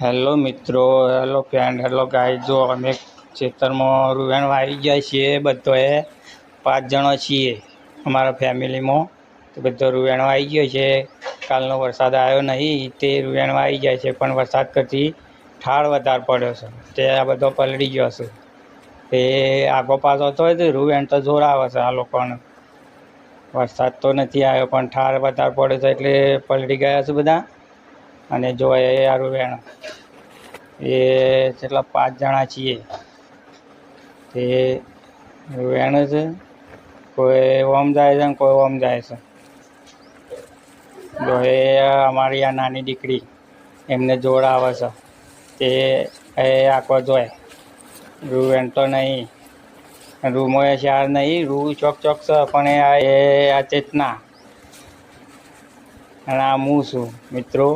Hello મિત્રો, hello friend, hello ગાય. જો અમે ખેતરમાં રૂવેણ વાવી ગયા છીએ. બધોએ 5 જણો છીએ અમારા ફેમિલીમાં. તો બધો રૂવેણ આવી ગયો છે. કાલનો વરસાદ આવ્યો નહીં તે રૂવેણ આવી જાય છે, પણ વરસાદ કરતી ઠાર વધારે પડ્યો છે તે આ બધો પલળી ગયો છે. તે આગો પાછો તો રૂવેણ તો જોર આવે છે આ લોકોને. વરસાદ તો નથી આવ્યો પણ ઠાર વધારે પડે છે એટલે પલળી ગયા છે બધા. અને જો એ આ રૂવેણ એ કેટલા 5 જણા છીએ તે રૂવેણ છે. કોઈ ઓમ જાય છે ને કોઈ ઓમ જાય છે. જો એ અમારી આ નાની દીકરી એમને જોડ આવે છે તે એ આખો જોય. રૂવેણ તો નહીં, રૂમો એ શાર નહીં, રૂ ચોક ચોક છે પણ એ આ ચેતના. અને આ હું છું મિત્રો.